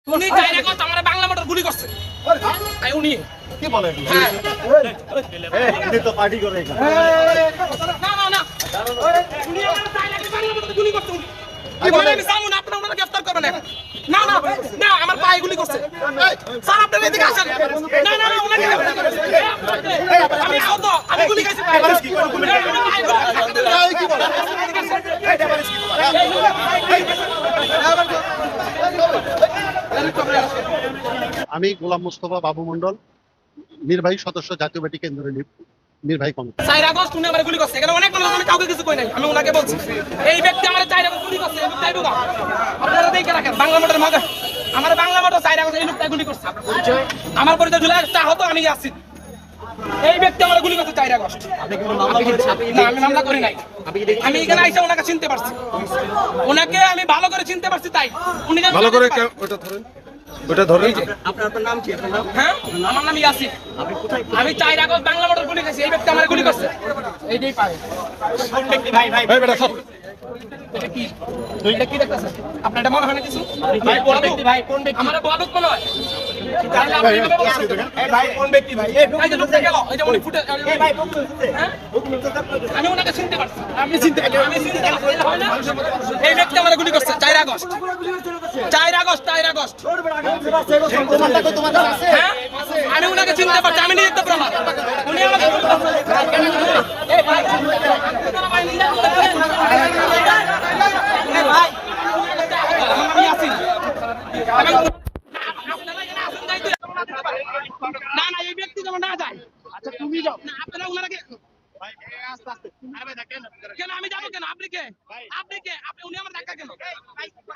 উনি ডাইরেক্ট আমার বাংলা মোটর গুলি করছে। আই উনি কি বলেন? উনি তো পার্টি করে এখানে। না না না উনি আমার ডাইরেক্ট বাংলা মোটর গুলি করছে। কি বলেন? আমি সামনে আপনারা ওনাকে গ্রেফতার করবেন এখন। না না না আমার পায়ে গুলি করছে। স্যার আপনারা এদিকে আসেন। না না না ওনাকে গ্রেফতার করবেন। আমি আহত, আমি গুলি খাইছি পায়ে। কি বলেন? কি বলেন? আমি গোলাম মোস্তফা বাবু মন্ডল, নির্বাহী সদস্য, জাতীয় পার্টি কেন্দ্রের নির্বাহী কমিটি। 4 আগস্ট উনি আমার গুলি করছে। এখানে অনেক মানুষ, আমি কাউকে কিছু কই নাই। আমি ওনাকে বলছি এই ব্যক্তি আমার 4 আগস্ট গুলি করছে। এই লোকটাই ঢোকা। আপনারা দেখে রাখেন বাংলা মোটর মগা। আমার বাংলা মোটর 4 আগস্ট এই লোকটাই গুলি করছে। আমার পরিচয় জুলাই একটা হতো, আমি আসছি। এই ব্যক্তি আমার গুলি করছে 4 আগস্ট। আপনি কি কোনো মামলা করেছেন? না আমি মামলা করি নাই। আমি এখানে আইসা ওনাকে চিনতে পারছি। ওনাকে আমি ভালো করে চিনতে পারছি তাই। উনি যে ভালো করে ওটা ধরেন, ওটা ধরেন। আপনার নাম কি? আপনার নাম? হ্যাঁ আমার নাম ইয়াসিন। আপনি কোথায়? আমি 4 আগস্ট বাংলা মোটর গুলি খাইছি। এই ব্যক্তি আমার গুলি করছে। এইটাই পায়। ভাই বেটা সব এটা কি? এটা কি দেখতেছেন? আপনার এটা মনে হয় না কিছু? ভাই কোন ব্যক্তি ভাই? কোন ব্যক্তি? আমার বড় কোন হয়? ভাই কোন ব্যক্তি ভাই? এই যে লোকটা গেল, এই যে উনি ফুটে ভাই হ্যাঁ? আমি ওনাকে চিনতে পারছি। আমি চিনতে পারছি। আমি চিনতে পারছি। এটা হয় না? এই ব্যক্তি আমার গুলি করছে 4 আগস্ট। 4 August 4 August. হ্যাঁ? আমি ওনাকে চিনতে পারছি। আমি নিজে তো প্রমাণ। উনি আমাকে গুলি করছে। এই ভাই ভাই আমি আছি। না না এই ব্যক্তি যেমন না যায়। আচ্ছা তুমি যাও না, আপনারা ওনাকে কেন আমি যাবো কেন? আপনি কে? আপনি কে? আপনি উনি আমার ধাক্কা কেন?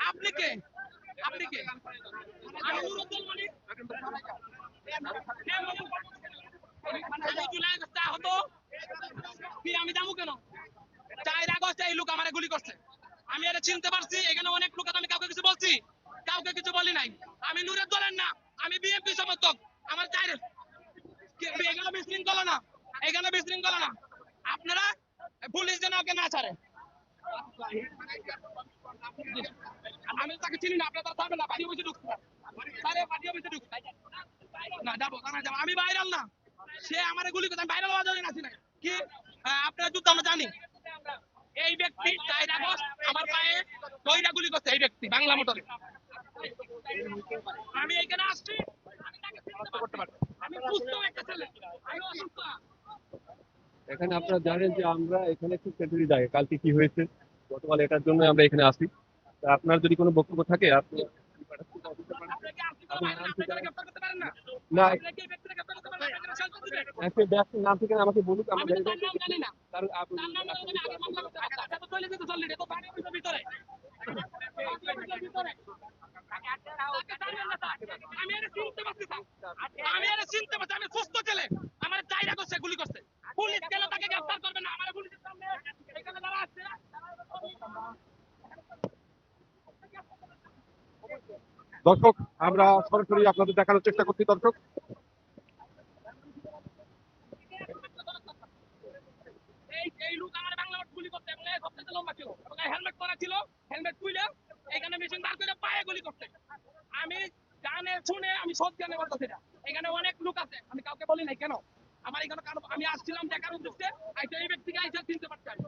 আপনি কে? আপনি কে? আমি নুরুদ্দিন মালিক। আমি জুলাই আগস্টে আহত। কি আমি যাবো কেন? 4 আগস্টে এই লোক আমারে গুলি করছে। আমি এটা চিনতে পারছি। এখানে অনেক লোক আছে, আমি কাউকে কিছু বলছি? কাউকে কিছু বলি নাই। আমি নূরের দলের না, আমি বিএনপি সমর্থক। আমার এখানে বিশৃঙ্খলা না, এখানে বিশৃঙ্খলা না। আপনারা পুলিশ যেন ওকে না ছাড়ে। আমি তাকে চিনি না, আপনারা থাকবেন না, বাড়ি বসে ঢুকতে বাড়ি বসে ঢুকতে না যাবো না যাবো। আমি ভাইরাল না, সে আমার গুলি করতে। আমি ভাইরাল হওয়ার জন্য আছি না কি? আপনারা যুদ্ধ আমরা জানি। এই ব্যক্তি 4 আগস্ট আমার পায়ে কইরা গুলি করছে। এই ব্যক্তি বাংলা মোটরে। আমি এখানে আসছি, আমি তাকে চিনতে করতে পারবো। আমি সুস্থ একটা ছেলে, আমি অসুস্থ না। এখানে আপনারা জানেন যে আমরা এখানে খুব সেন্সিটিভ জায়গা, কালকে কি হয়েছে গতকাল, এটার জন্য আমরা এখানে আসি। তা আপনার যদি কোনো বক্তব্য থাকে আপনি আপনারা কি আসতে পারেন না? আপনারা গ্রেফতার করতে পারেন না? না, আপনারা কি এই ব্যক্তিকে গ্রেফতার করতে পারেন না? আপনারা শেষ করে দিবেন। একটা ব্যক্তির নাম থেকে আমাকে বলুক, আমরা আমি তো তার নাম জানি না। তার তার নাম জানি না, আগে মামলা করতে পারতাম। এটা তো চলে যেত চললে, এটা তো বাড়ি অফিসের ভিতরে। আমি এটা চিনতে পারছি স্যার। আমি এটা চিনতে পারছি। আমি সুস্থ ছেলে। আমার 4 আগস্ট সে গুলি করছে। পুলিশ কেন তাকে গ্রেফতার করবে না? আমার পুলিশের সামনে এখানে যারা আছে দর্শক, আমরা সরাসরি আপনাদের দেখানোর চেষ্টা করছি। দর্শক, এই লোক আমার বাংলা মোটর গুলি করতে, এবং এই সবচেয়ে লম্বা ছিল, এবং হেলমেট পরা ছিল। হেলমেট খুলে এখানে মেশিন বার করে পায়ে গুলি করতে। আমি গানে শুনে আমি সব জানে বলতেছি না। এখানে অনেক লোক আছে, আমি কাউকে বলি নাই কেন। আমার এখানে কারণ আমি আসছিলাম দেখার উদ্দেশ্যে। আইসা এই ব্যক্তিকে আইসা চিনতে পারছি আমি।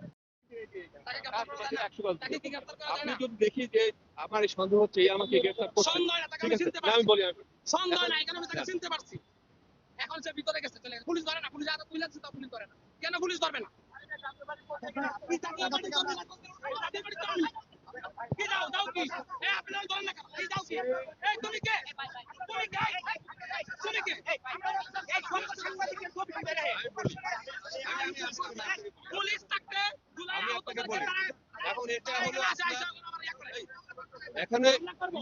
তাকে গ্রেফতার করা যায় না? তাকে কি গ্রেফতার করা যায় আপনি না? যদি দেখি যে আমার এই সন্দেহ হচ্ছে এই আমাকে গ্রেফতার করছে, সন্দেহ না, তাকে ঠিক আমি আছে, চিনতে না, আমি পারছি। বলি সন্দেহ না, এখানে আমি তাকে চিনতে পারছি। এখন সে ভিতরে গেছে, চলে গেছে। পুলিশ ধরে না, পুলিশ আগে পুলিশ তা পুলিশ ধরে না। কেন পুলিশ ধরবে না? এই জাতীয় বাড়ি ধরবে না, জাতীয় বাড়ি ধরবে না। কি যাও যাও কি? এই আপনারা ধরেন না কেন? এই যাও কি? এই তুমি কে? তুমি কে? তুমি কে? এই সাংবাদিকের ছবি বের হে। পুলিশ থাকতে জুলাই আহত করেছে তারা। এখন এটা হলো আইসা আইসা আমার ইয়া করে। এখানে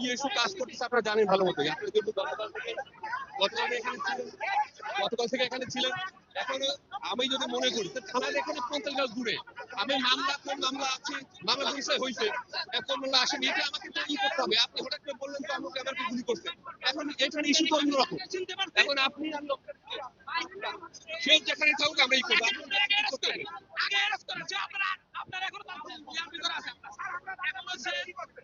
কি ইস্যু কাজ করতেছে আপনারা জানেন ভালো মতো। আপনি কিন্তু গতকাল এখানে ছিলেন, গতকাল থেকে এখানে ছিলেন। এখন আমি যদি মনে করি থানার এখানে 50 গাছ দূরে আমি মামলা আছে, মামলা বিষয় হয়েছে, এখন মামলা আসেনি, এটা আমাকে তো ই করতে হবে। আপনি হঠাৎ করে বললেন তো আমাকে গুলি করছে। এখন এখানে ইস্যু তো অন্যরকম। এখন আপনি আর লোক সে যেখানে থাকুক আমরা ই করবো। আগে অ্যারেস্ট করেন। সে আপনারা এখন তার ইয়ার ভিতরে আছে। এখন সে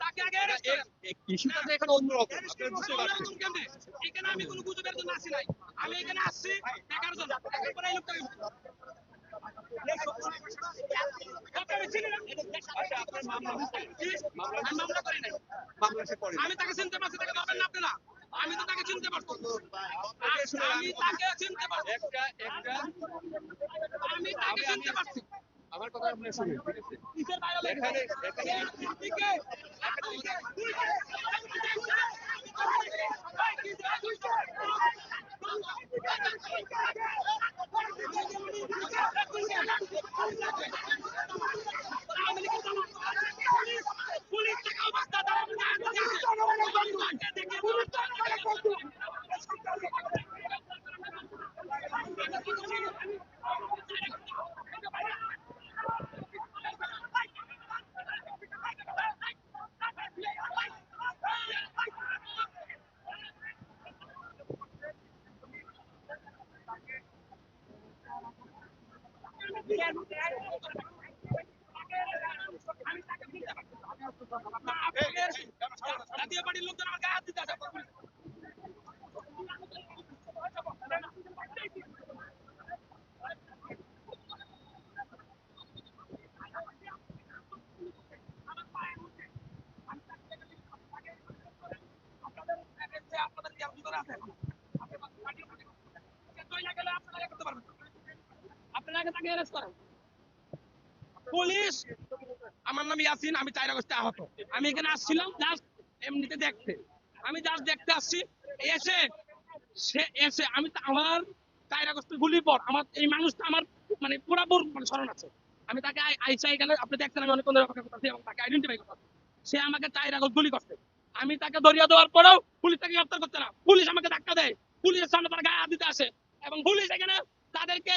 তাকে আগে অ্যারেস্ট করেন। ইস্যুটা তো এখানে অন্যরকম আপনারা বুঝতে পারছেন। অন্যরকম কেমনে? এখানে আমি কোনো গুজবের জন্য আসি নাই, আমি এখানে আসছি দেখার জন্য। দেখার পরে এই লোকটা আমি চিনি না। আচ্ছা আপনার মামলা হয়েছে? আমি মামলা করি নাই। মামলা সে করেন। আমি তাকে চিনতে পারছি, তাকে ধরবেন না আপনারা। আমি তো তাকে চিনতে পারছি, আমি তাকে চিনতে পারছি, আমি তাকে চিনতে পারছি। আমার কথা আপনি শুনুন, ঠিক আছে? কিসের violence? এখানে তুই কে? তুই কে? পুলিশ থেকে অবস্থা জাতীয় পার্টির লোকজন আমার গায়ে হাত দিতে আসে। আপনাদের কি আর ভিতরে আছে? আপনারা করতে পারবেন, আপনারা আগে তাকে অ্যারেস্ট করেন। পুলিশ, আমার নাম ইয়াসিন, আমি 4 আগস্টে আহত। আমি এখানে আসছিলাম জাস্ট এমনিতে দেখতে, আমি জাস্ট দেখতে আসছি। এসে আমি তো আমার 4 আগস্টের গুলির পর আমার এই মানুষটা আমার মানে পুরাপুর মানে স্মরণ আছে। আমি তাকে আইসা এখানে আপনি দেখছেন আমি অনেক অপেক্ষা করতেছি এবং তাকে আইডেন্টিফাই করতেছি। সে আমাকে 4 আগস্ট গুলি করছে। আমি তাকে ধরিয়ে দেওয়ার পরেও পুলিশ তাকে গ্রেফতার করছে না। পুলিশ আমাকে ধাক্কা দেয়, পুলিশের সামনে তার গায়ে হাত দিতে আসে এবং পুলিশ এখানে তাদেরকে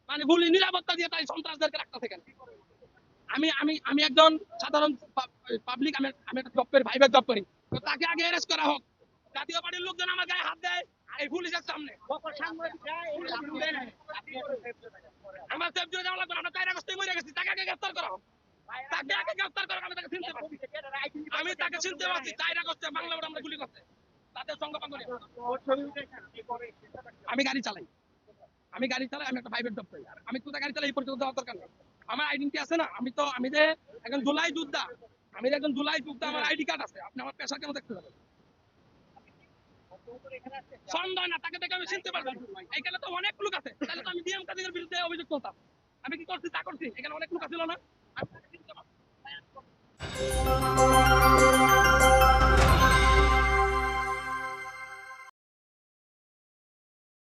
মানে গুলি নিরাপত্তা দিয়ে তাই সন্ত্রাসদেরকে রাখতে কেন? আমি আমি আমি একজন সাধারণ পাবলিক, আমি একটা জব করি, ভাইবার জব করি, তো তাকে আগে অ্যারেস্ট করা হোক। জাতীয় পার্টির লোকজন আমার গায়ে হাত দেয় এই পুলিশের সামনে। আমার সেফ জোনে যাওয়া লাগবে না, আমরা 4 আগস্টে মরে গেছি, তাকে আগে গ্রেফতার করা হোক। তাকে আগে গ্রেফতার করা হোক, আমি তাকে চিনতে পারছি, আমি তাকে চিনতে পারছি। 4 আগস্টে বাংলা বোর্ড আমরা গুলি করতে তাদের সঙ্গ পাঙ্গ নিয়ে। আমি গাড়ি চালাই, আমি একটা প্রাইভেট জব করি। আমি কোথায় গাড়ি চালাই এই পর্যন্ত দেওয়ার দরকার নেই। আমার আইডেন্টি আছে না, আমি যে একজন জুলাই যোদ্ধা, আমার আইডি কার্ড আছে। আপনি আমার পেশা কেন দেখতে যাবেন? সন্দেহ না, তাকে দেখে আমি চিনতে পারবো। এখানে তো অনেক লোক আছে, তাহলে তো আমি ডিএম কাদের বিরুদ্ধে অভিযোগ করতাম। আমি কি করছি তা করছি, এখানে অনেক লোক আছিল না, আমি তাকে চিনতে পারবো।